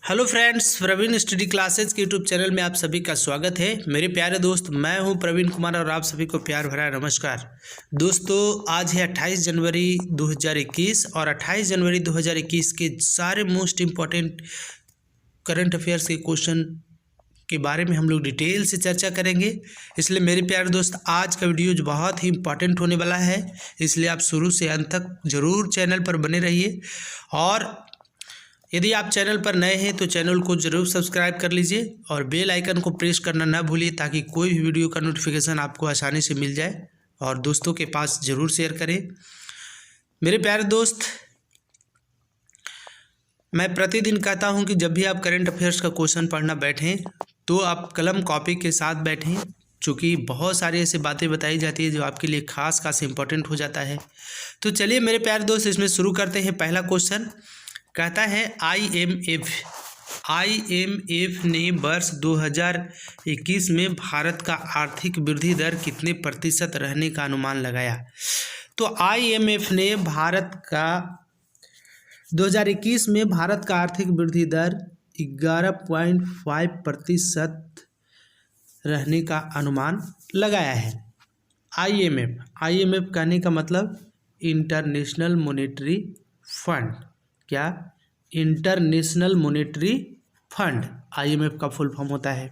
Hello friends, Praveen study classes के YouTube channel में आप सभी का स्वागत है। मेरे प्यारे दोस्त, मैं हूं प्रवीण कुमार और आप सभी को प्यार भरा नमस्कार। दोस्तों, आज है 28 जनवरी 2021 और 28 जनवरी 2021 के सारे मोस्ट इम्पॉर्टेंट करंट अफेयर्स के क्वेश्चन के बारे में हम लोग डिटेल से चर्चा करेंगे। इसलिए मेरे प्यारे दोस्त, आज का वीडियो जो बहुत ही इम्पॉर्टेंट होने वाला है, इसलिए आप शुरू से अंत तक ज़रूर चैनल पर बने रहिए। और यदि आप चैनल पर नए हैं तो चैनल को ज़रूर सब्सक्राइब कर लीजिए और बेल आइकन को प्रेस करना ना भूलिए, ताकि कोई भी वीडियो का नोटिफिकेशन आपको आसानी से मिल जाए। और दोस्तों के पास ज़रूर शेयर करें। मेरे प्यारे दोस्त, मैं प्रतिदिन कहता हूं कि जब भी आप करंट अफेयर्स का क्वेश्चन पढ़ना बैठें तो आप कलम कॉपी के साथ बैठें, चूँकि बहुत सारी ऐसी बातें बताई जाती है जो आपके लिए खास इम्पोर्टेंट हो जाता है। तो चलिए मेरे प्यारे दोस्त, इसमें शुरू करते हैं। पहला क्वेश्चन कहता है आईएमएफ ने वर्ष 2021 में भारत का आर्थिक वृद्धि दर कितने प्रतिशत रहने का अनुमान लगाया। तो आईएमएफ ने भारत का 2021 में भारत का आर्थिक वृद्धि दर 11.5% रहने का अनुमान लगाया है। आईएमएफ कहने का मतलब इंटरनेशनल मॉनेटरी फंड। क्या? इंटरनेशनल मॉनेटरी फंड आईएमएफ का फुल फॉर्म होता है।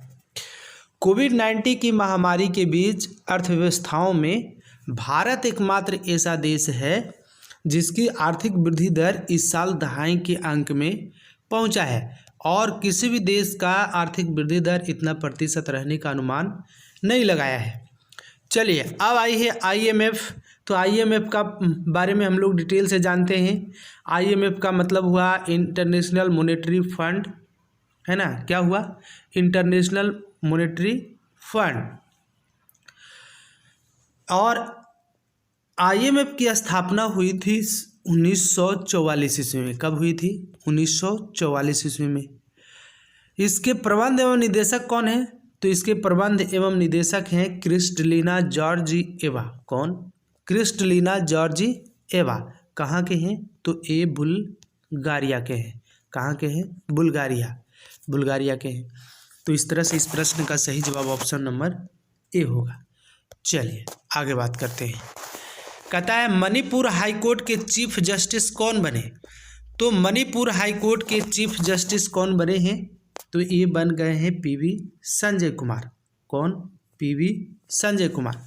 कोविड-19 की महामारी के बीच अर्थव्यवस्थाओं में भारत एकमात्र ऐसा देश है जिसकी आर्थिक वृद्धि दर इस साल दहाई के अंक में पहुंचा है, और किसी भी देश का आर्थिक वृद्धि दर इतना प्रतिशत रहने का अनुमान नहीं लगाया है। चलिए, अब आई है आईएमएफ। तो आईएमएफ का बारे में हम लोग डिटेल से जानते हैं। आईएमएफ का मतलब हुआ इंटरनेशनल मॉनेटरी फंड, है ना। क्या हुआ? International monetary fund. और आईएमएफ की स्थापना हुई थी 1944 ईस्वी में। कब हुई थी? 1944 ईस्वी में। इसके प्रबंध एवं निदेशक कौन है? तो इसके प्रबंध एवं निदेशक हैं क्रिस्टलिना जॉर्जिएवा। कौन? Kristalina Georgieva. कहाँ के हैं? तो ये बुल्गारिया के हैं। कहाँ के हैं? बुल्गारिया के हैं। तो इस तरह से इस प्रश्न का सही जवाब ऑप्शन नंबर ए होगा। चलिए आगे बात करते हैं। कहता है मणिपुर हाईकोर्ट के चीफ जस्टिस कौन बने। तो मणिपुर हाईकोर्ट के चीफ जस्टिस कौन बने हैं? तो ये बन गए हैं पीवी संजय कुमार। कौन? पीवी संजय कुमार।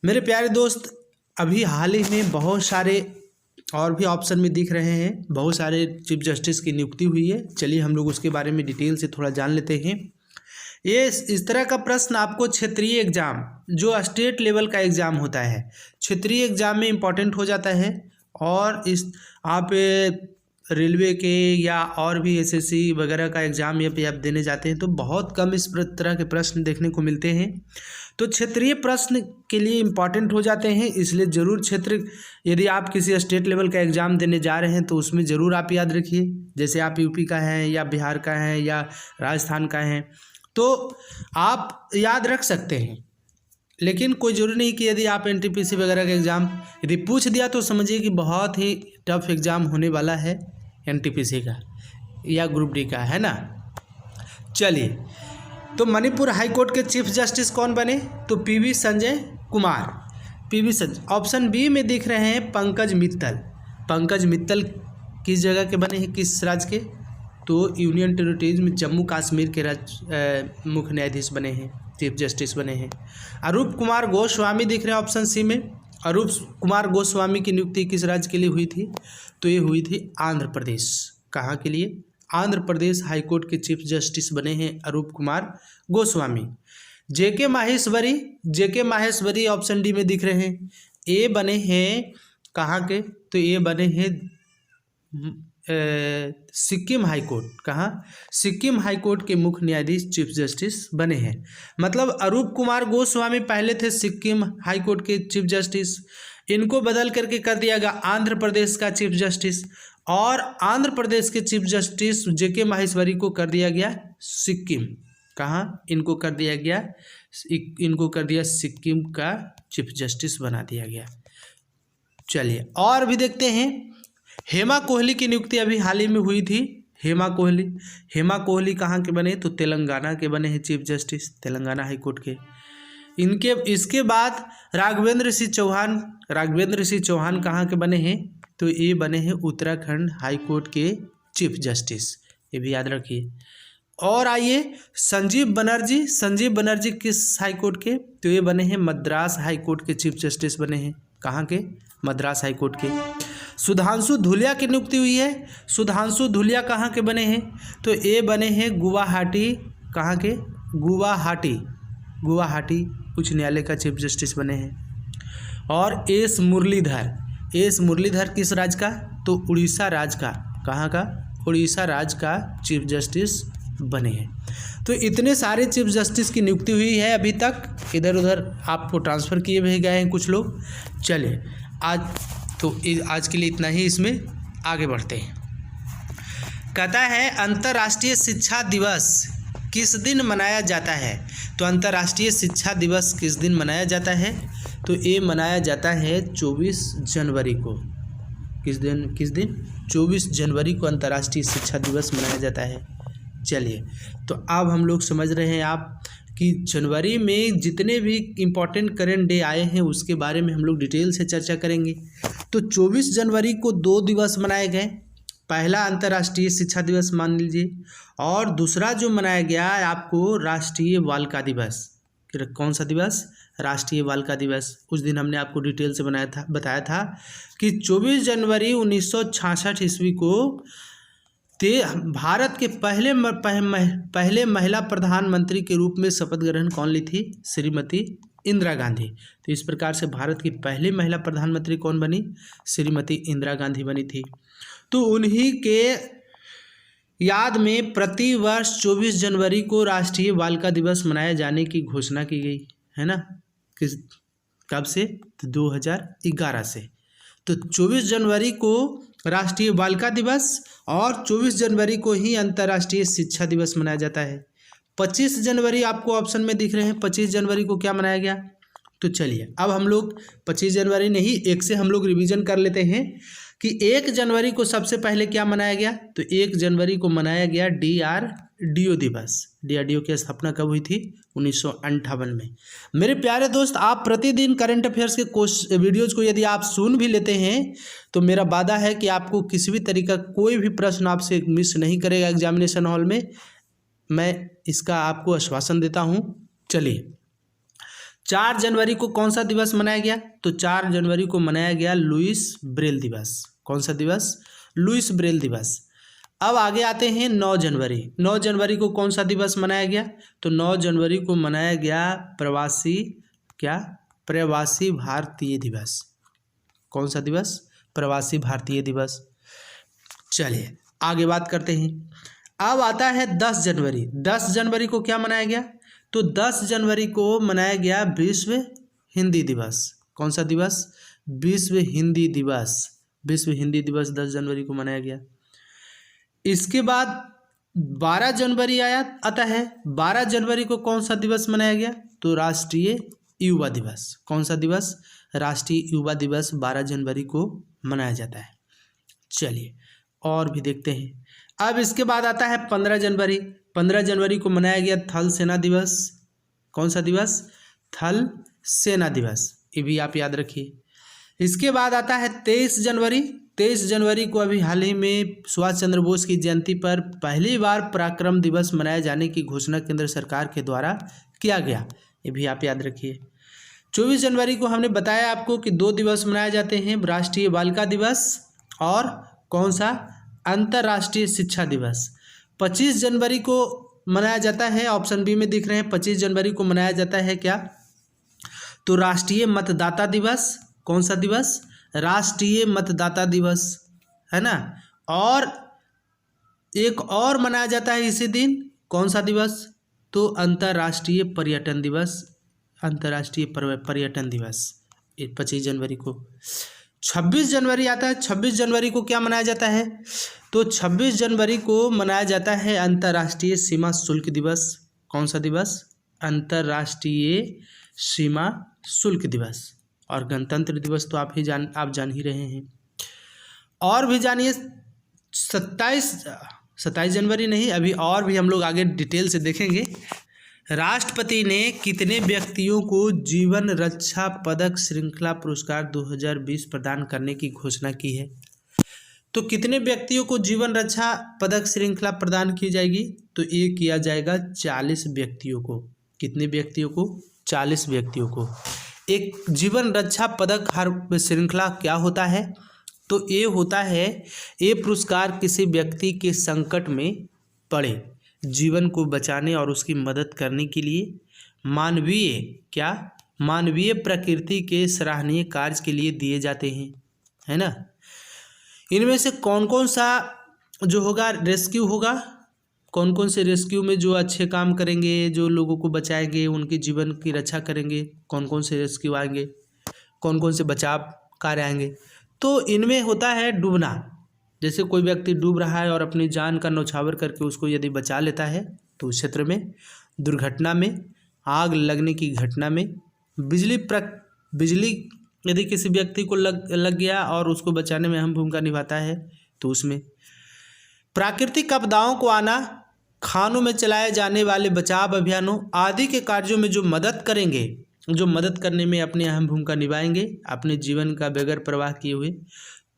मेरे प्यारे दोस्त, अभी हाल ही में बहुत सारे और भी ऑप्शन में दिख रहे हैं, बहुत सारे चीफ जस्टिस की नियुक्ति हुई है। चलिए हम लोग उसके बारे में डिटेल से थोड़ा जान लेते हैं। ये इस तरह का प्रश्न आपको क्षेत्रीय एग्जाम, जो स्टेट लेवल का एग्ज़ाम होता है, क्षेत्रीय एग्जाम में इम्पॉर्टेंट हो जाता है। और इस आप रेलवे के या और भी एसएससी वगैरह का एग्ज़ाम या पे आप देने जाते हैं तो बहुत कम इस तरह के प्रश्न देखने को मिलते हैं। तो क्षेत्रीय प्रश्न के लिए इम्पॉर्टेंट हो जाते हैं, इसलिए ज़रूर क्षेत्र, यदि आप किसी स्टेट लेवल का एग्ज़ाम देने जा रहे हैं तो उसमें ज़रूर आप याद रखिए। जैसे आप यूपी का हैं या बिहार का हैं या राजस्थान का हैं तो आप याद रख सकते हैं, लेकिन कोई ज़रूरी नहीं कि यदि आप एनटीपीसी वगैरह का एग्ज़ाम यदि पूछ दिया तो समझिए कि बहुत ही टफ एग्ज़ाम होने वाला है एनटीपीसी का या ग्रुप डी का, है ना। चलिए, तो मणिपुर हाईकोर्ट के चीफ जस्टिस कौन बने? तो P V Sanjay Kumar. P V Sanjay. Option B में दिख रहे हैं पंकज मित्तल। पंकज मित्तल किस जगह के बने हैं, किस राज्य के? तो यूनियन टेरिटरीज में जम्मू कश्मीर के मुख्य न्यायाधीश बने हैं, चीफ जस्टिस बने हैं। अरूप कुमार गोस्वामी दिख रहे हैं ऑप्शन सी में। अरूप कुमार गोस्वामी की नियुक्ति किस राज्य के लिए हुई थी? तो ये हुई थी आंध्र प्रदेश। कहाँ के लिए? आंध्र प्रदेश हाईकोर्ट के चीफ जस्टिस बने हैं अरूप कुमार गोस्वामी। जेके माहेश्वरी ऑप्शन डी में दिख रहे हैं। ये बने हैं कहाँ के? तो ये बने हैं सिक्किम हाईकोर्ट। कहाँ? सिक्किम हाईकोर्ट के मुख्य न्यायाधीश चीफ जस्टिस बने हैं। मतलब अरूप कुमार गोस्वामी पहले थे सिक्किम हाईकोर्ट के चीफ जस्टिस, इनको बदल करके कर दिया गया आंध्र प्रदेश का चीफ जस्टिस, और आंध्र प्रदेश के चीफ जस्टिस जेके माहेश्वरी को कर दिया गया सिक्किम। कहाँ? इनको कर दिया सिक्किम का चीफ जस्टिस बना दिया गया। चलिए और भी देखते हैं। हेमा कोहली की नियुक्ति अभी हाल ही में हुई थी। हेमा कोहली। हेमा कोहली कहाँ के बने? तो तेलंगाना के बने हैं chief justice, Telangana high court के। इसके बाद राघवेंद्र सिंह चौहान। राघवेंद्र सिंह चौहान कहाँ के बने हैं? तो ये बने हैं उत्तराखंड हाई कोर्ट के चीफ जस्टिस, ये भी याद रखिए। और आइए संजीव बनर्जी। संजीव बनर्जी किस हाई कोर्ट के? तो ये बने हैं मद्रास हाई कोर्ट के चीफ जस्टिस बने हैं। कहाँ के? मद्रास हाई कोर्ट के। सुधांशु धूलिया की नियुक्ति हुई है। सुधांशु धूलिया कहाँ के बने हैं? तो ये बने हैं गुवाहाटी। कहाँ के? गुवाहाटी, गुवाहाटी उच्च न्यायालय का चीफ जस्टिस बने हैं। और एस मुरलीधर। एस मुरलीधर किस राज्य का? तो उड़ीसा राज्य का। कहाँ का? उड़ीसा राज्य का चीफ जस्टिस बने हैं। तो इतने सारे चीफ जस्टिस की नियुक्ति हुई है अभी तक, इधर उधर आपको ट्रांसफ़र किए भी गए हैं कुछ लोग। चलिए आज के लिए इतना ही, इसमें आगे बढ़ते हैं। कहता है अंतर्राष्ट्रीय शिक्षा दिवस किस दिन मनाया जाता है? तो अंतर्राष्ट्रीय शिक्षा दिवस किस दिन मनाया जाता है? तो ये मनाया जाता है 24 जनवरी को। किस दिन? 24 जनवरी को अंतर्राष्ट्रीय शिक्षा दिवस मनाया जाता है। चलिए, तो अब हम लोग समझ रहे हैं आप कि जनवरी में जितने भी इम्पोर्टेंट करंट डे आए हैं उसके बारे में हम लोग डिटेल से चर्चा करेंगे। तो 24 जनवरी को 2 दिवस मनाए गए। पहला अंतर्राष्ट्रीय शिक्षा दिवस मान लीजिए, और दूसरा जो मनाया गया है आपको राष्ट्रीय बालिका दिवस। कौन सा दिवस? राष्ट्रीय बालिका दिवस। उस दिन हमने आपको डिटेल से बताया था कि 24 जनवरी 1966 ईस्वी को भारत के पहले महिला प्रधानमंत्री के रूप में शपथ ग्रहण कौन ली थी? श्रीमती इंदिरा गांधी। तो इस प्रकार से भारत की पहली महिला प्रधानमंत्री कौन बनी? श्रीमती इंदिरा गांधी बनी थी। तो उन्हीं के याद में प्रतिवर्ष 24 जनवरी को राष्ट्रीय बालिका दिवस मनाए जाने की घोषणा की गई है ना। कब से? तो 2011 से। तो 24 जनवरी को राष्ट्रीय बालिका दिवस और 24 जनवरी को ही अंतर्राष्ट्रीय शिक्षा दिवस मनाया जाता है। 25 जनवरी आपको ऑप्शन में दिख रहे हैं। 25 जनवरी को क्या मनाया गया? तो चलिए अब हम लोग 25 जनवरी नहीं, एक से हम लोग रिवीजन कर लेते हैं कि 1 जनवरी को सबसे पहले क्या मनाया गया? तो 1 जनवरी को मनाया गया DRDO दिवस। DRDO की स्थापना कब हुई थी? 1958 में। मेरे प्यारे दोस्त, आप प्रतिदिन करंट अफेयर्स के वीडियोज को यदि आप सुन भी लेते हैं तो मेरा वादा है कि आपको किसी भी तरीका कोई भी प्रश्न आपसे मिस नहीं करेगा एग्जामिनेशन हॉल में। मैं इसका आपको आश्वासन देता हूँ। चलिए, 4 जनवरी को कौन सा दिवस मनाया गया? तो 4 जनवरी को मनाया गया लुईस ब्रेल दिवस। कौन सा दिवस? लुईस ब्रेल दिवस। अब आगे आते हैं 9 जनवरी। 9 जनवरी को कौन सा दिवस मनाया गया? तो 9 जनवरी को मनाया गया प्रवासी भारतीय दिवस। कौन सा दिवस? प्रवासी भारतीय दिवस। चलिए आगे बात करते हैं। अब आता है 10 जनवरी। 10 जनवरी को क्या मनाया गया? तो 10 जनवरी को मनाया गया विश्व हिंदी दिवस। कौन सा दिवस? विश्व हिंदी दिवस। विश्व हिंदी दिवस 10 जनवरी को मनाया गया। इसके बाद 12 जनवरी आता है। 12 जनवरी को कौन सा दिवस मनाया गया? तो राष्ट्रीय युवा दिवस। कौन सा दिवस? राष्ट्रीय युवा दिवस 12 जनवरी को मनाया जाता है। चलिए और भी देखते हैं। अब इसके बाद आता है 15 जनवरी। 15 जनवरी को मनाया गया थल सेना दिवस। कौन सा दिवस? थल सेना दिवस। ये भी आप याद रखिए। इसके बाद आता है 23 जनवरी। 23 जनवरी को अभी हाल ही में सुभाष चंद्र बोस की जयंती पर पहली बार पराक्रम दिवस मनाए जाने की घोषणा केंद्र सरकार के द्वारा किया गया। ये भी आप याद रखिए। 24 जनवरी को हमने बताया आपको कि 2 दिवस मनाए जाते हैं, राष्ट्रीय बालिका दिवस और कौन सा? अंतर्राष्ट्रीय शिक्षा दिवस। 25 जनवरी को मनाया जाता है, ऑप्शन बी में दिख रहे हैं। 25 जनवरी को मनाया जाता है क्या? तो राष्ट्रीय मतदाता दिवस। कौन सा दिवस? राष्ट्रीय मतदाता दिवस, है ना। और एक और मनाया जाता है इसी दिन। कौन सा दिवस? तो अंतर्राष्ट्रीय पर्यटन दिवस। अंतर्राष्ट्रीय पर्यटन दिवस 25 जनवरी को। 26 जनवरी आता है। 26 जनवरी को क्या मनाया जाता है? तो 26 जनवरी को मनाया जाता है अंतर्राष्ट्रीय सीमा शुल्क दिवस। कौन सा दिवस? अंतर्राष्ट्रीय सीमा शुल्क दिवस। और गणतंत्र दिवस तो आप जान ही रहे हैं। और भी जानिए। 27 27 जनवरी नहीं, अभी और भी हम लोग आगे डिटेल से देखेंगे। राष्ट्रपति ने कितने व्यक्तियों को जीवन रक्षा पदक श्रृंखला पुरस्कार 2020 प्रदान करने की घोषणा की है? तो कितने व्यक्तियों को जीवन रक्षा पदक श्रृंखला प्रदान की जाएगी? तो ये किया जाएगा 40 व्यक्तियों को। कितने व्यक्तियों को? 40 व्यक्तियों को। एक जीवन रक्षा पदक हर श्रृंखला क्या होता है? तो ये होता है, ये पुरस्कार किसी व्यक्ति के संकट में पड़े जीवन को बचाने और उसकी मदद करने के लिए मानवीय प्रकृति के सराहनीय कार्य के लिए दिए जाते हैं, है ना। इनमें से कौन कौन सा जो होगा रेस्क्यू होगा, कौन कौन से रेस्क्यू में जो अच्छे काम करेंगे, जो लोगों को बचाएंगे, उनके जीवन की रक्षा करेंगे, कौन कौन से रेस्क्यू आएंगे, कौन कौन से बचाव कार्य आएंगे? तो इनमें होता है डूबना, जैसे कोई व्यक्ति डूब रहा है और अपनी जान का न्यौछावर करके उसको यदि बचा लेता है तो उस क्षेत्र में, दुर्घटना में, आग लगने की घटना में, बिजली यदि किसी व्यक्ति को लग गया और उसको बचाने में अहम भूमिका निभाता है तो उसमें, प्राकृतिक आपदाओं को आना, खानों में चलाए जाने वाले बचाव अभियानों आदि के कार्यों में जो मदद करेंगे, जो मदद करने में अपनी अहम भूमिका निभाएंगे अपने जीवन का बगैर परवाह किए हुए,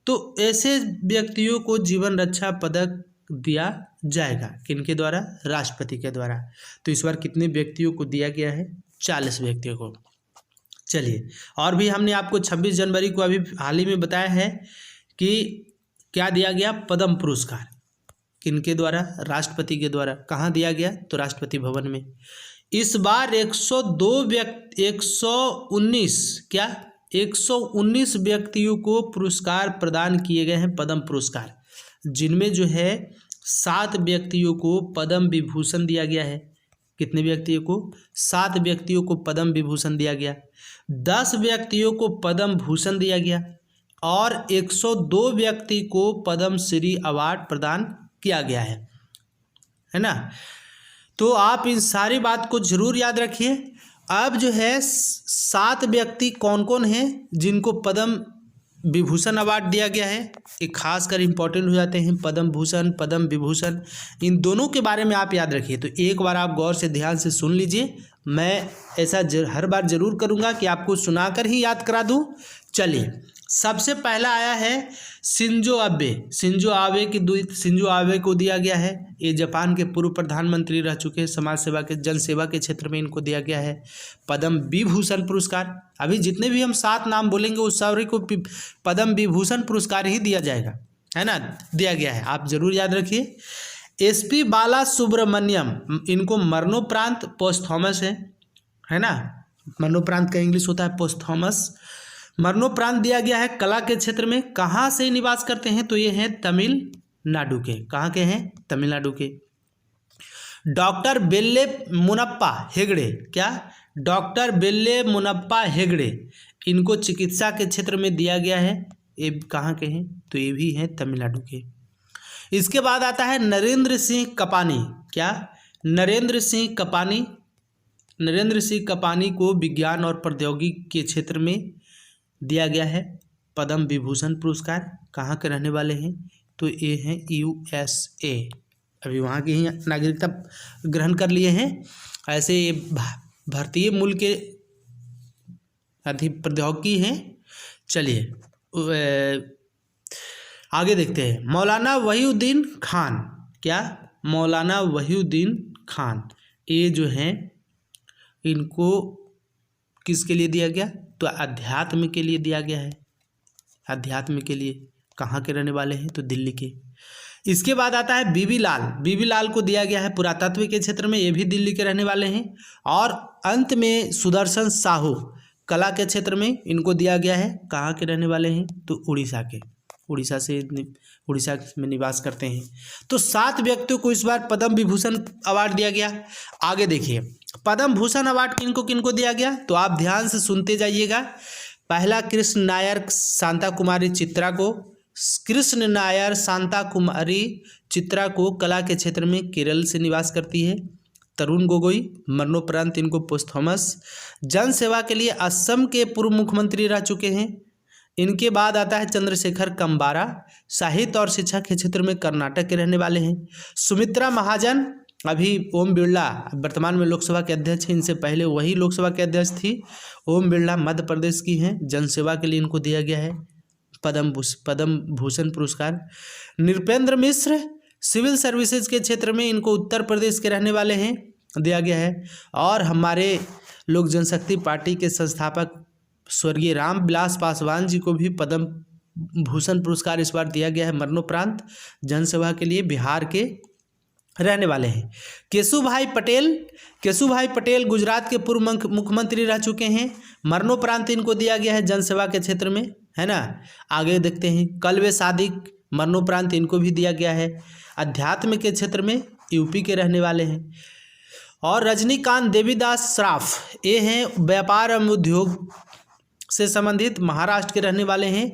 तो ऐसे व्यक्तियों को जीवन रक्षा पदक दिया जाएगा। किनके द्वारा? राष्ट्रपति के द्वारा। तो इस बार कितने व्यक्तियों को दिया गया है? 40 व्यक्तियों को। चलिए, और भी हमने आपको 26 जनवरी को अभी हाल ही में बताया है कि क्या दिया गया? पद्म पुरस्कार। किनके द्वारा? राष्ट्रपति के द्वारा। कहाँ दिया गया? तो राष्ट्रपति भवन में। इस बार 119 व्यक्तियों को पुरस्कार प्रदान किए गए हैं, पद्म पुरस्कार, जिनमें जो है 7 व्यक्तियों को पद्म विभूषण दिया गया है। कितने व्यक्तियों को? 7 व्यक्तियों को पद्म विभूषण दिया गया, 10 व्यक्तियों को पद्म भूषण दिया गया और 102 व्यक्ति को पद्म श्री अवार्ड प्रदान किया गया है ना। तो आप इन सारी बात को जरूर याद रखिए। अब जो है 7 व्यक्ति कौन कौन हैं जिनको पद्म विभूषण अवार्ड दिया गया है, ये खासकर इम्पोर्टेंट हो जाते हैं। पद्म भूषण, पद्म विभूषण, इन दोनों के बारे में आप याद रखिए। तो एक बार आप गौर से ध्यान से सुन लीजिए, मैं ऐसा हर बार जरूर करूँगा कि आपको सुनाकर ही याद करा दूँ। चलिए, सबसे पहला आया है शिंजो आबे को दिया गया है। ये जापान के पूर्व प्रधानमंत्री रह चुके हैं, समाज सेवा के, जन सेवा के क्षेत्र में इनको दिया गया है पद्म विभूषण पुरस्कार। अभी जितने भी हम 7 नाम बोलेंगे उस सारे को पद्म विभूषण पुरस्कार ही दिया जाएगा, है ना, दिया गया है, आप जरूर याद रखिए। SP बाला सुब्रमण्यम, इनको मरणोपरांत पोस्थॉमस है ना, मरणोपरांत का इंग्लिश होता है पोस्थॉमस, मरणोपरांत दिया गया है। कला के क्षेत्र में कहाँ से निवास करते हैं? तो ये हैं तमिलनाडु के। कहाँ के हैं? तमिलनाडु के। डॉक्टर बेल्ले मुनप्पा हेगड़े, क्या? डॉक्टर बेल्ले मुनप्पा हेगड़े, इनको चिकित्सा के क्षेत्र में दिया गया है। ये कहाँ के हैं? तो ये भी हैं तमिलनाडु के। इसके बाद आता है नरेंद्र सिंह कपानी, क्या? नरेंद्र सिंह कपानी को विज्ञान और प्रौद्योगिकी के क्षेत्र में दिया गया है पद्म विभूषण पुरस्कार। कहाँ के रहने वाले हैं? तो ये हैं USA, अभी वहाँ की ही नागरिकता ग्रहण कर लिए हैं। ऐसे ये भारतीय मूल के प्रौद्योगिकी हैं। चलिए आगे देखते हैं। मौलाना वहीउद्दीन खान, क्या? मौलाना वहीउद्दीन खान, ये जो हैं इनको किसके लिए दिया गया? तो अध्यात्म के लिए दिया गया है, अध्यात्म के लिए। कहाँ के रहने वाले हैं? तो दिल्ली के। इसके बाद आता है बीबी लाल को दिया गया है पुरातत्व के क्षेत्र में, ये भी दिल्ली के रहने वाले हैं। और अंत में सुदर्शन साहू, कला के क्षेत्र में इनको दिया गया है। कहाँ के रहने वाले हैं? तो उड़ीसा के, उड़ीसा में निवास करते हैं। तो 7 व्यक्तियों को इस बार पद्म विभूषण अवार्ड दिया गया। आगे देखिए, पद्म भूषण अवार्ड किनको किनको दिया गया? तो आप ध्यान से सुनते जाइएगा। पहला कृष्ण नायर शांता कुमारी चित्रा को कला के क्षेत्र में केरल से निवास करती है। तरुण गोगोई, मरणोपरांत इनको पोस्थॉमस। जन सेवा के लिए असम के पूर्व मुख्यमंत्री रह चुके हैं। इनके बाद आता है चंद्रशेखर कंबारा, साहित्य और शिक्षा के क्षेत्र में कर्नाटक के रहने वाले हैं। सुमित्रा महाजन, अभी ओम बिरला वर्तमान में लोकसभा के अध्यक्ष हैं, इनसे पहले वही लोकसभा के अध्यक्ष थी। ओम बिरला मध्य प्रदेश की हैं, जनसेवा के लिए इनको दिया गया है पद्म भूषण पुरस्कार। नृपेंद्र मिश्र, सिविल सर्विसेज के क्षेत्र में, इनको उत्तर प्रदेश के रहने वाले हैं, दिया गया है। और हमारे लोक जनशक्ति पार्टी के संस्थापक स्वर्गीय रामविलास पासवान जी को भी पद्म भूषण पुरस्कार इस बार दिया गया है मरणोपरांत, जनसेवा के लिए, बिहार के रहने वाले हैं। केशुभाई पटेल गुजरात के पूर्व मुख्यमंत्री रह चुके हैं, मरणोपरांत इनको दिया गया है जनसेवा के क्षेत्र में, है ना। आगे देखते हैं, कल्बे सादिक, मरणोपरांत इनको भी दिया गया है, अध्यात्म के क्षेत्र में, यूपी के रहने वाले हैं। और रजनीकांत देवीदास श्राफ, ये हैं व्यापार एवं उद्योग से संबंधित, महाराष्ट्र के रहने वाले हैं।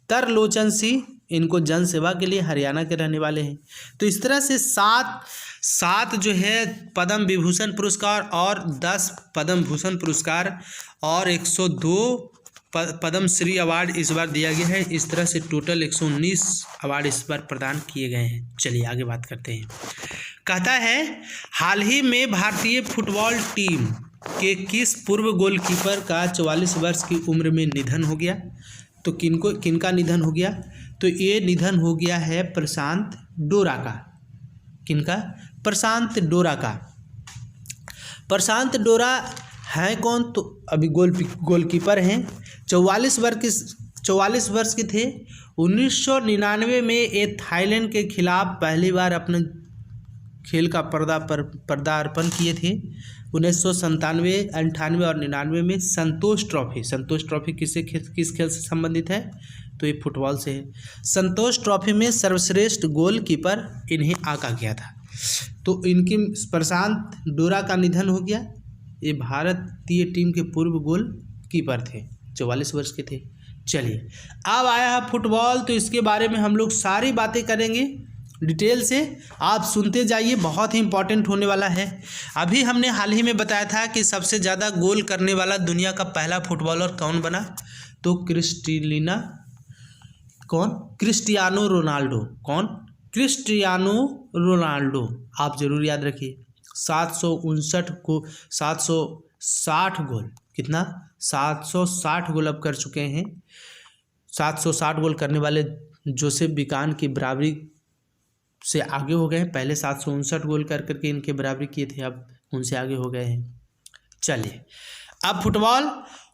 तरलोचन सिंह, इनको जनसेवा के लिए, हरियाणा के रहने वाले हैं। तो इस तरह से सात जो है पद्म विभूषण पुरस्कार और 10 पद्म भूषण पुरस्कार और 102 पद्मश्री अवार्ड इस बार दिया गया है। इस तरह से टोटल 119 अवार्ड इस बार प्रदान किए गए हैं। चलिए आगे बात करते हैं। कहता है, हाल ही में भारतीय फुटबॉल टीम के किस पूर्व गोलकीपर का 44 वर्ष की उम्र में निधन हो गया? तो किनका निधन हो गया? तो ये निधन हो गया है प्रशांत डोरा का। किनका? प्रशांत डोरा का। प्रशांत डोरा हैं कौन? तो अभी गोलकीपर हैं, 44 वर्ष के थे। 1999 में ये थाईलैंड के खिलाफ पहली बार अपने खेल का पदार्पण किए थे। 1997, 98 और 99 में संतोष ट्रॉफी किस खेल से संबंधित है? तो ये फुटबॉल से है। संतोष ट्रॉफी में सर्वश्रेष्ठ गोलकीपर इन्हें आंका गया था। तो इनकी प्रशांत डोरा का निधन हो गया। ये भारतीय टीम के पूर्व गोलकीपर थे, 44 वर्ष के थे। चलिए अब आया है फुटबॉल, तो इसके बारे में हम लोग सारी बातें करेंगे डिटेल से, आप सुनते जाइए, बहुत ही इंपॉर्टेंट होने वाला है। अभी हमने हाल ही में बताया था कि सबसे ज़्यादा गोल करने वाला दुनिया का पहला फुटबॉलर कौन बना? तो क्रिस्टियानो रोनाल्डो। कौन? Cristiano Ronaldo. आप जरूर याद रखिए। 760 गोल, कितना? 760 गोल अब कर चुके हैं। 760 गोल करने वाले जोसेफ बिकान की बराबरी से आगे हो गए हैं। पहले 759 गोल करके इनके बराबरी किए थे, अब उनसे आगे हो गए हैं। चलिए अब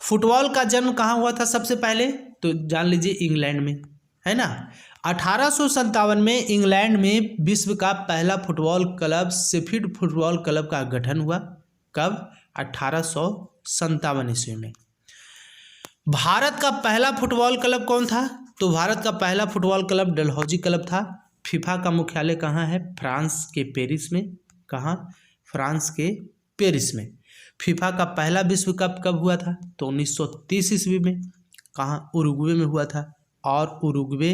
फुटबॉल का जन्म कहाँ हुआ था सबसे पहले? तो जान लीजिए, इंग्लैंड में, है ना। 1857 में इंग्लैंड में विश्व का पहला football club Sheffield football club का गठन हुआ। कब? 1857 ईस्वी में। भारत का पहला फुटबॉल क्लब कौन था? तो भारत का पहला फुटबॉल क्लब डलहौजी क्लब था। फीफा का मुख्यालय कहाँ है? फ्रांस के पेरिस में। कहाँ? फ्रांस के पेरिस में। फीफा का पहला विश्व कप कब हुआ था? तो 1930 ईस्वी में। कहाँ? उरुग्वे में हुआ था, और उरुग्वे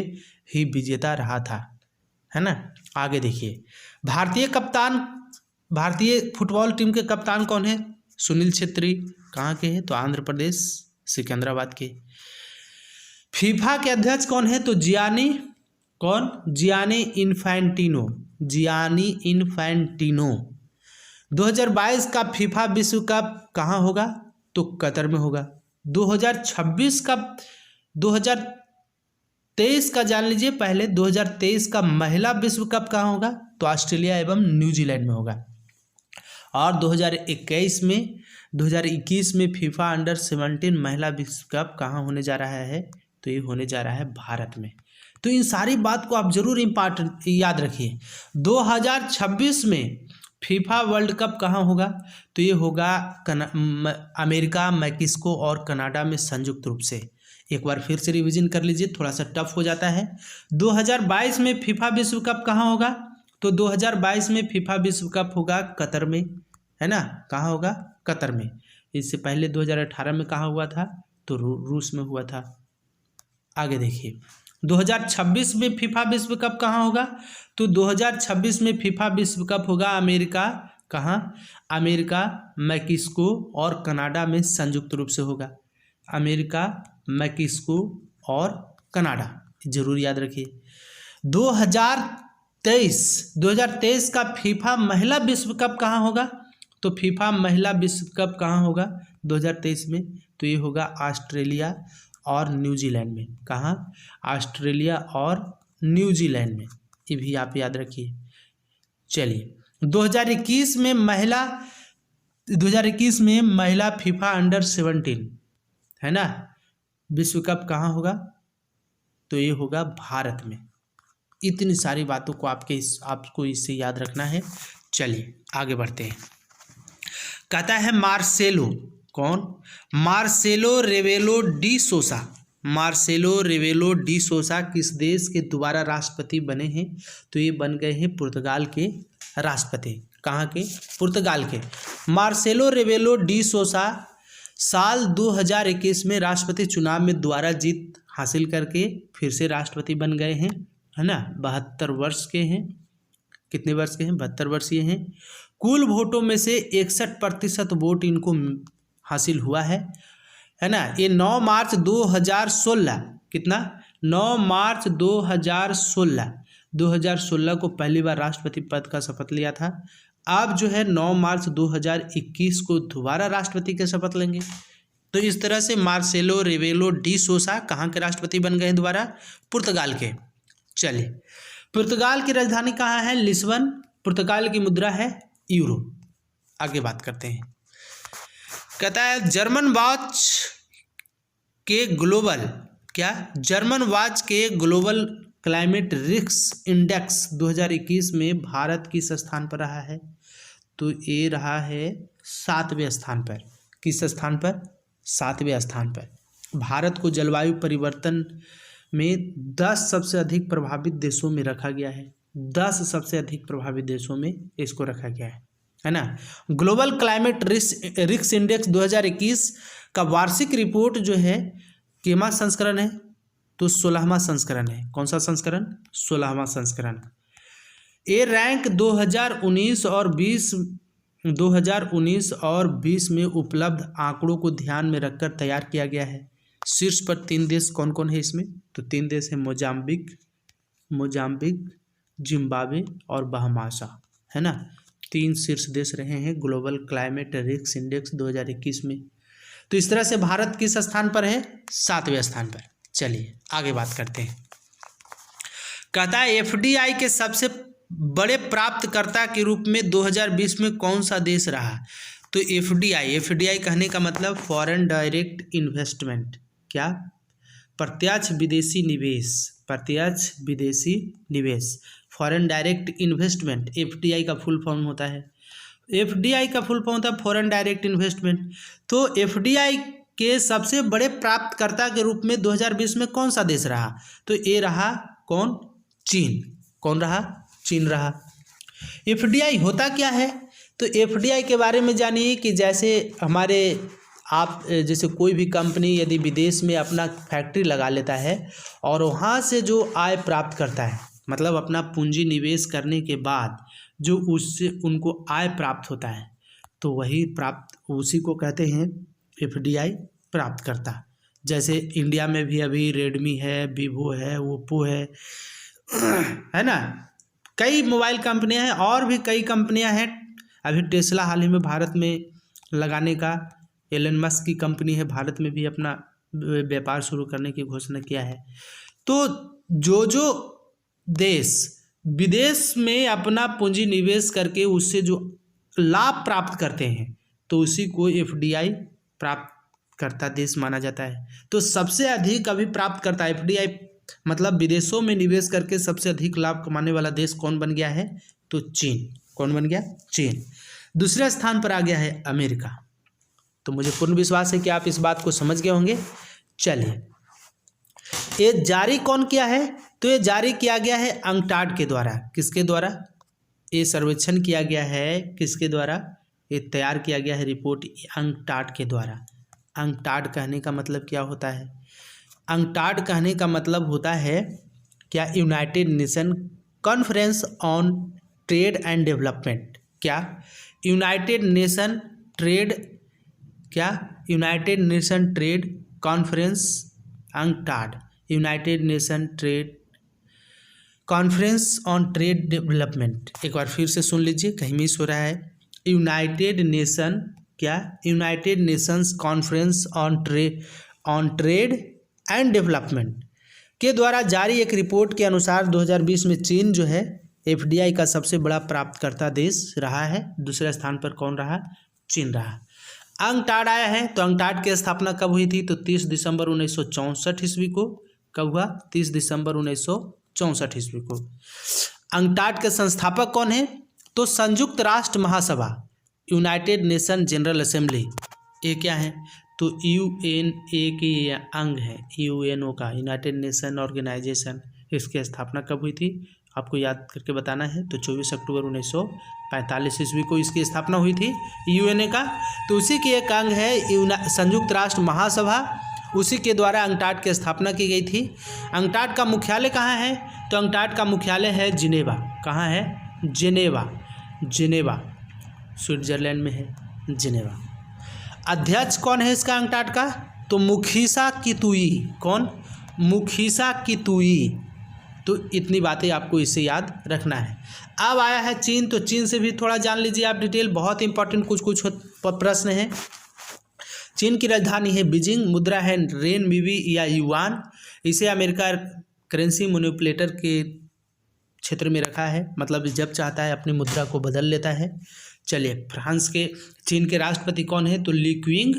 ही विजेता रहा था, है ना। आगे देखिए, भारतीय फुटबॉल टीम के कप्तान कौन है? सुनील छेत्री। कहाँ के हैं? तो आंध्र प्रदेश, सिकंदराबाद के। फीफा के अध्यक्ष कौन है? तो जियानी इन्फैंटिनो। 2022 का फीफा विश्व कप कहाँ होगा? तो कतर में होगा। 2023 का जान लीजिए पहले। 2023 का महिला विश्व कप कहाँ होगा? तो ऑस्ट्रेलिया एवं न्यूजीलैंड में होगा। और 2021 में फीफा अंडर 17 महिला विश्व कप कहाँ होने जा रहा है? तो ये होने जा रहा है भारत में। तो इन सारी बात को आप जरूर याद रखिए। 2026 में फीफा वर्ल्ड कप कहाँ होगा? तो ये होगा अमेरिका, मैक्सिको और कनाडा में संयुक्त रूप से। एक बार फिर से रिवीजन कर लीजिए, थोड़ा सा टफ हो जाता है। 2022 में फीफा विश्व कप कहाँ होगा? तो 2022 में फीफा विश्व कप होगा कतर में, है ना। कहाँ होगा? कतर में। इससे पहले 2018 में कहाँ हुआ था? तो रूस में हुआ था। आगे देखिए, 2026 में फीफा विश्व कप कहाँ होगा? तो 2026 में फीफा विश्व कप होगा अमेरिका। कहाँ? अमेरिका, मैक्सिको और कनाडा में संयुक्त रूप से होगा। अमेरिका, मैक्सिको और कनाडा, जरूर याद रखिए। 2023 का फीफा महिला विश्व कप कहाँ होगा? तो फीफा महिला विश्व कप कहाँ होगा 2023 में? तो ये होगा ऑस्ट्रेलिया और न्यूजीलैंड में। कहाँ? ऑस्ट्रेलिया और न्यूजीलैंड में, ये भी आप याद रखिए। चलिए 2021 में महिला फीफा अंडर 17 है ना, विश्व कप कहाँ होगा? तो ये होगा भारत में। इतनी सारी बातों को आपको इससे याद रखना है। चलिए आगे बढ़ते हैं। कहता है मार्सेलो, कौन? मार्सेलो रेवेलो डी सोसा। मार्सेलो रेवेलो डी सोसा किस देश के दोबारा राष्ट्रपति बने हैं? तो ये बन गए हैं पुर्तगाल के राष्ट्रपति। कहाँ के? पुर्तगाल के। मार्सेलो रेवेलो डी सोसा साल 2021 में राष्ट्रपति चुनाव में दोबारा जीत हासिल करके फिर से राष्ट्रपति बन गए हैं, है ना। 72 वर्ष के हैं। कितने वर्ष के हैं? 72 वर्षीय हैं। कुल वोटों में से 61% वोट इनको हासिल हुआ है ना। ये 9 मार्च 2016, कितना? 9 मार्च 2016 को पहली बार राष्ट्रपति पद का शपथ लिया था। अब जो है 9 मार्च 2021 को दोबारा राष्ट्रपति के शपथ लेंगे। तो इस तरह से मार्सेलो रेवेलो डी सोसा कहाँ के राष्ट्रपति बन गए हैं दोबारा? पुर्तगाल के। चलिए पुर्तगाल की राजधानी कहाँ है? लिस्बन। पुर्तगाल की मुद्रा है यूरो। आगे बात करते हैं। कहता है जर्मन वॉच के ग्लोबल क्लाइमेट रिस्क इंडेक्स 2021 में भारत किस स्थान पर रहा है? तो ये रहा है 7वें स्थान पर। किस स्थान पर? 7वें स्थान पर। भारत को जलवायु परिवर्तन में 10 सबसे अधिक प्रभावित देशों में रखा गया है। 10 सबसे अधिक प्रभावित देशों में इसको रखा गया है ना। ग्लोबल क्लाइमेट रिस्क इंडेक्स 2021 का वार्षिक रिपोर्ट जो है कितना संस्करण है? तो 16वां संस्करण है। कौन सा संस्करण? 16वां संस्करण। ये रैंक 2019 और 20 में उपलब्ध आंकड़ों को ध्यान में रखकर तैयार किया गया है। शीर्ष पर 3 देश कौन कौन है इसमें? तो 3 देश है मोजाम्बिक, जिम्बाब्वे और बहामासा, है ना। 3 शीर्ष देश रहे हैं ग्लोबल क्लाइमेट रिस्क इंडेक्स 2021 में। तो इस तरह से भारत किस स्थान पर है? 7वें स्थान पर। चलिए आगे बात करते हैं। कहता है एफडीआई के सबसे बड़े प्राप्तकर्ता के रूप में 2020 में कौन सा देश रहा? तो एफडीआई कहने का मतलब फॉरेन डायरेक्ट इन्वेस्टमेंट। क्या? प्रत्यक्ष विदेशी निवेश, फॉरेन डायरेक्ट इन्वेस्टमेंट एफडीआई का फुल फॉर्म होता है। एफडीआई का फुल फॉर्म होता है फॉरेन डायरेक्ट इन्वेस्टमेंट। तो एफडीआई के सबसे बड़े प्राप्तकर्ता के रूप में 2020 में कौन सा देश रहा? तो ये रहा कौन? चीन। कौन रहा? चीन रहा। एफडीआई होता क्या है? तो एफडीआई के बारे में जानिए कि जैसे जैसे कोई भी कंपनी यदि विदेश में अपना फैक्ट्री लगा लेता है और वहाँ से जो आय प्राप्त करता है, मतलब अपना पूंजी निवेश करने के बाद जो उससे उनको आय प्राप्त होता है, तो उसी को कहते हैं एफडीआई प्राप्तकर्ता। जैसे इंडिया में भी अभी रेडमी है, वीवो है, ओप्पो है ना, कई मोबाइल कंपनियां हैं और भी कई कंपनियां हैं। अभी टेस्ला हाल ही में भारत में लगाने का, एलन मस्क की कंपनी है, भारत में भी अपना व्यापार शुरू करने की घोषणा किया है। तो जो देश विदेश में अपना पूंजी निवेश करके उससे जो लाभ प्राप्त करते हैं तो उसी को एफडीआई प्राप्तकर्ता देश माना जाता है। तो सबसे अधिक अभी प्राप्त करता एफडीआई मतलब विदेशों में निवेश करके सबसे अधिक लाभ कमाने वाला देश कौन बन गया है? तो चीन। कौन बन गया? चीन। दूसरे स्थान पर आ गया है अमेरिका। तो मुझे पूर्ण विश्वास है कि आप इस बात को समझ गए होंगे। चलिए ये जारी कौन किया है? तो ये जारी किया गया है अंकटाड के द्वारा। किसके द्वारा? ये सर्वेक्षण किया गया है किसके द्वारा? ये तैयार किया गया है रिपोर्ट अंकटाड के द्वारा। अंकटाड कहने का मतलब क्या होता है? अंकटाड कहने का मतलब होता है क्या? United Nation Conference on Trade and Development. क्या? United Nation Trade Conference UNCTAD, United Nation Trade Conference on Trade Development. एक बार फिर से सुन लीजिए, कहीं मिस हो रहा है। यूनाइटेड नेशन क्या? United Nations conference on Trade and development के द्वारा जारी एक रिपोर्ट के अनुसार 2020 में चीन जो है एफडीआई का सबसे बड़ा प्राप्तकर्ता देश रहा है। दूसरे स्थान पर कौन रहा? चीन रहा। अंकटाड आया है, तो अंकटाड की स्थापना कब हुई थी? तो 30 दिसंबर 1964 ईस्वी को। कब हुआ? 30 दिसंबर 1964 ईस्वी को। अंकटाड के संस्थापक कौन है? तो संयुक्त राष्ट्र महासभा, यूनाइटेड नेशन जनरल असेंबली। ये क्या है? तो यूएनए के अंग है, यूएनओ का, यूनाइटेड नेशन ऑर्गेनाइजेशन। इसकी स्थापना कब हुई थी? आपको याद करके बताना है। तो 24 अक्टूबर 1945 ईस्वी को इसकी स्थापना हुई थी यूएनए का। तो उसी की एक अंग है संयुक्त राष्ट्र महासभा, उसी के द्वारा अंकटाड की स्थापना की गई थी। अंकटाड का मुख्यालय कहाँ है? तो अंकटाड का मुख्यालय है जिनेवा। कहाँ है? जिनेवा स्विट्जरलैंड में है जिनेवा। अध्यक्ष कौन है इसका अंकटाड का? तो मुखीसा कितुई। कौन? मुखीसा कितुई। तो इतनी बातें आपको इसे याद रखना है। अब आया है चीन, तो चीन से भी थोड़ा जान लीजिए आप डिटेल, बहुत इंपॉर्टेंट कुछ प्रश्न हैं। चीन की राजधानी है बीजिंग, मुद्रा है रेनमिबी या युआन। इसे अमेरिका करेंसी मैनिपुलेटर के क्षेत्र में रखा है, मतलब जब चाहता है अपनी मुद्रा को बदल लेता है। चलिए, फ्रांस के चीन के राष्ट्रपति कौन है? तो ली क्विंग।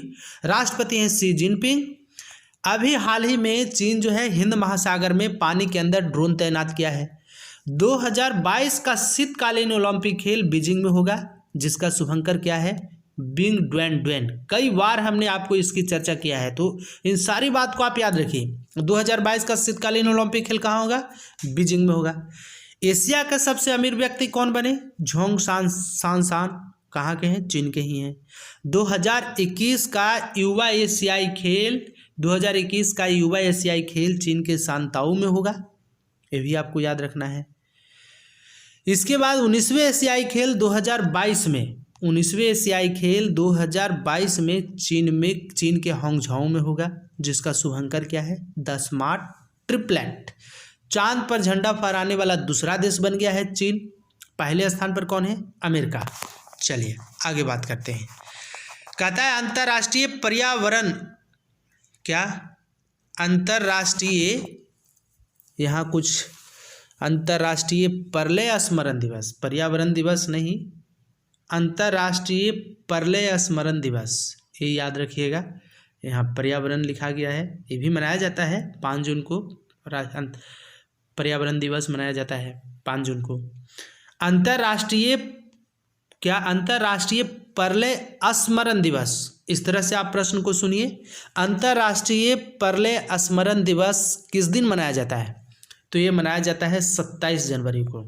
राष्ट्रपति हैं शी जिनपिंग। अभी हाल ही में चीन जो है हिंद महासागर में पानी के अंदर ड्रोन तैनात किया है। 2022 का शीतकालीन ओलंपिक खेल बीजिंग में होगा, जिसका शुभंकर क्या है? Bing Dwen. कई बार हमने आपको इसकी चर्चा किया है, तो इन सारी बात को आप याद रखिए। 2022 का शीतकालीन ओलंपिक खेल कहाँ होगा? बीजिंग में होगा। एशिया का सबसे अमीर व्यक्ति कौन बने? झोंग सांसान। कहाँ के हैं? चीन के ही हैं। 2021 का युवा एशियाई खेल चीन के सांताऊ में होगा, ये भी आपको याद रखना है। इसके बाद 19वें एशियाई खेल 2022 में चीन के हांगझाओ में होगा, जिसका शुभंकर क्या है? The smart triplet. चांद पर झंडा फहराने वाला दूसरा देश बन गया है चीन। पहले स्थान पर कौन है? अमेरिका। चलिए आगे बात करते हैं। कहता है अंतर्राष्ट्रीय पर्यावरण क्या? अंतर्राष्ट्रीय, यहाँ कुछ अंतर्राष्ट्रीय प्रलय स्मरण दिवस, पर्यावरण दिवस नहीं, अंतर्राष्ट्रीय प्रलय स्मरण दिवस, ये याद रखिएगा। यहाँ पर्यावरण लिखा गया है, ये भी मनाया जाता है 5 जून को। पर्यावरण दिवस मनाया जाता है 5 जून को। अंतर्राष्ट्रीय प्रलय स्मरण दिवस, इस तरह से आप प्रश्न को सुनिए। अंतर्राष्ट्रीय प्रलय स्मरण दिवस किस दिन मनाया जाता है? तो ये मनाया जाता है 27 जनवरी को।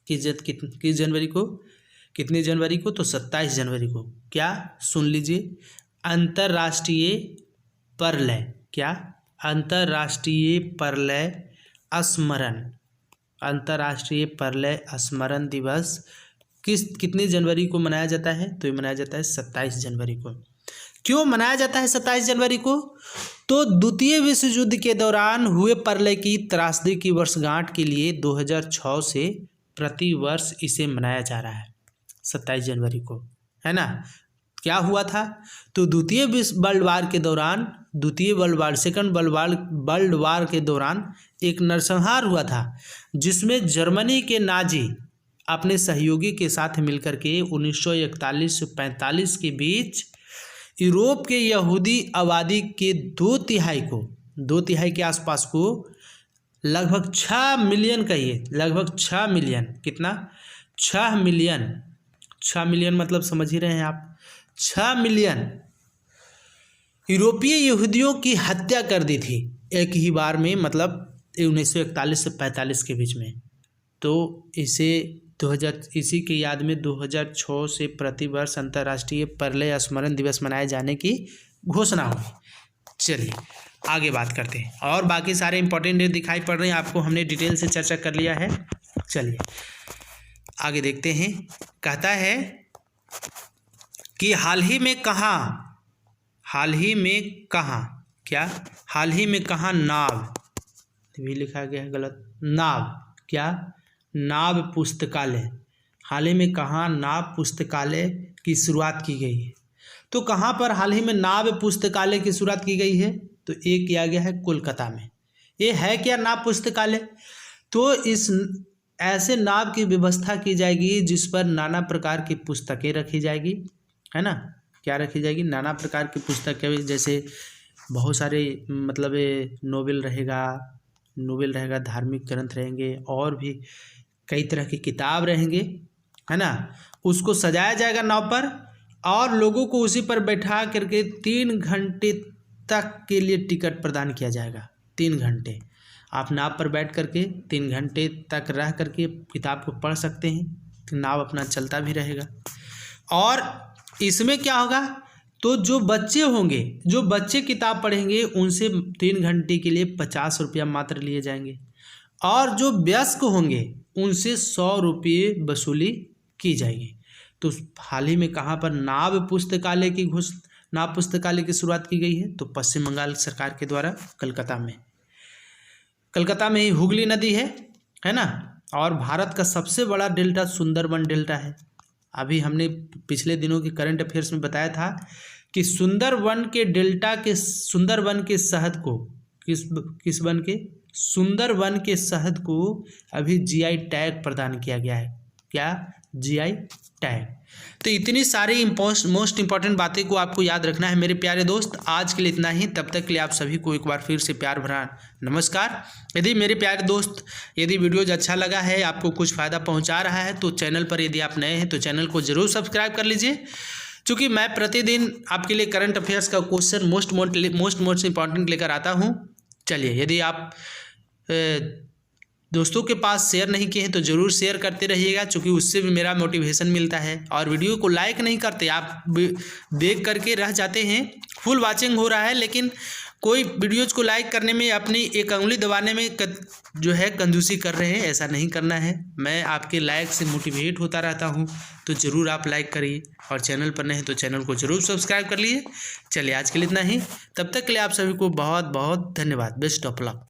किस जनवरी को? कितनी जनवरी को? तो 27 जनवरी को। क्या? सुन लीजिए, अंतर्राष्ट्रीय प्रलय क्या? अंतर्राष्ट्रीय प्रलय स्मरण दिवस कितनी जनवरी को मनाया जाता है? तो ये मनाया जाता है 27 जनवरी को। क्यों मनाया जाता है 27 जनवरी को? तो द्वितीय विश्व युद्ध के दौरान हुए प्रलय की त्रासदी की वर्षगांठ के लिए 2006 से प्रति वर्ष इसे मनाया जा रहा है 27 जनवरी को, है ना। क्या हुआ था? तो द्वितीय विश्व वर्ल्ड वार के दौरान, सेकंड वर्ल्ड वार के दौरान एक नरसंहार हुआ था, जिसमें जर्मनी के नाजी अपने सहयोगी के साथ मिलकर के 1941 से 45 के बीच यूरोप के यहूदी आबादी के 2 तिहाई के आसपास को लगभग 6 मिलियन, कहिए लगभग 6 मिलियन, कितना? 6 मिलियन मतलब समझ ही रहे हैं आप, 6 मिलियन यूरोपीय यहूदियों की हत्या कर दी थी एक ही बार में, मतलब 1941 से 45 के बीच में। तो इसी के याद में 2006 से प्रतिवर्ष अंतर्राष्ट्रीय प्रलय स्मरण दिवस मनाए जाने की घोषणा हुई। चलिए आगे बात करते हैं, और बाकी सारे इंपॉर्टेंट डेट दिखाई पड़ रहे हैं आपको, हमने डिटेल से चर्चा कर लिया है। चलिए आगे देखते हैं। कहता है कि हाल ही में कहाँ क्या, हाल ही में कहाँ नाव, भी लिखा गया है गलत, नाव, क्या, नाव पुस्तकालय, हाल ही में कहाँ नाव पुस्तकालय की शुरुआत की गई है। तो कहाँ पर हाल ही में नाव पुस्तकालय की शुरुआत की गई है, तो ये किया गया है कोलकाता में। ये है क्या नाव पुस्तकालय, तो इस ऐसे नाव की व्यवस्था की जाएगी जिस पर नाना प्रकार की पुस्तकें रखी जाएगी, है ना, क्या रखी जाएगी, नाना प्रकार की पुस्तकें, जैसे बहुत सारे मतलब नोवेल रहेगा, धार्मिक ग्रंथ रहेंगे और भी कई तरह की किताब रहेंगे, है ना, उसको सजाया जाएगा नाव पर और लोगों को उसी पर बैठा करके 3 घंटे तक के लिए टिकट प्रदान किया जाएगा। 3 घंटे आप नाव पर बैठ करके 3 घंटे तक रह करके किताब को पढ़ सकते हैं, नाव अपना चलता भी रहेगा। और इसमें क्या होगा, तो जो बच्चे होंगे, जो बच्चे किताब पढ़ेंगे उनसे 3 घंटे के लिए 50 रुपया मात्र लिए जाएंगे और जो वयस्क होंगे उनसे 100 रुपये वसूली की जाएगी। तो हाल ही में कहाँ पर नाव पुस्तकालय की शुरुआत की गई है, तो पश्चिम बंगाल सरकार के द्वारा कलकत्ता में ही हुगली नदी है ना, और भारत का सबसे बड़ा डेल्टा सुंदरबन डेल्टा है। अभी हमने पिछले दिनों के करंट अफेयर्स में बताया था कि सुंदरबन के डेल्टा के सुंदरबन के शहद को सुंदरबन के शहद को अभी जीआई टैग प्रदान किया गया है। क्या, जीआई टैग। तो इतनी सारी मोस्ट इंपॉर्टेंट बातें को आपको याद रखना है मेरे प्यारे दोस्त। आज के लिए इतना ही, तब तक के लिए आप सभी को एक बार फिर से प्यार भरा नमस्कार। यदि मेरे प्यारे दोस्त, यदि वीडियोज अच्छा लगा है, आपको कुछ फ़ायदा पहुंचा रहा है, तो चैनल पर यदि आप नए हैं तो चैनल को ज़रूर सब्सक्राइब कर लीजिए, क्योंकि मैं प्रतिदिन आपके लिए करंट अफेयर्स का क्वेश्चन मोस्ट इंपॉर्टेंट लेकर आता हूँ। चलिए, यदि आप दोस्तों के पास शेयर नहीं किए हैं तो ज़रूर शेयर करते रहिएगा, क्योंकि उससे भी मेरा मोटिवेशन मिलता है। और वीडियो को लाइक नहीं करते, आप देख करके रह जाते हैं, फुल वॉचिंग हो रहा है, लेकिन कोई वीडियोज को लाइक करने में अपनी एक उंगली दबाने में जो है कंजूसी कर रहे हैं। ऐसा नहीं करना है, मैं आपके लाइक से मोटिवेट होता रहता हूं, तो ज़रूर आप लाइक करिए और चैनल पर नहीं तो चैनल को ज़रूर सब्सक्राइब कर लीजिए। चलिए, आज के लिए इतना ही, तब तक के लिए आप सभी को बहुत बहुत धन्यवाद। Best of luck.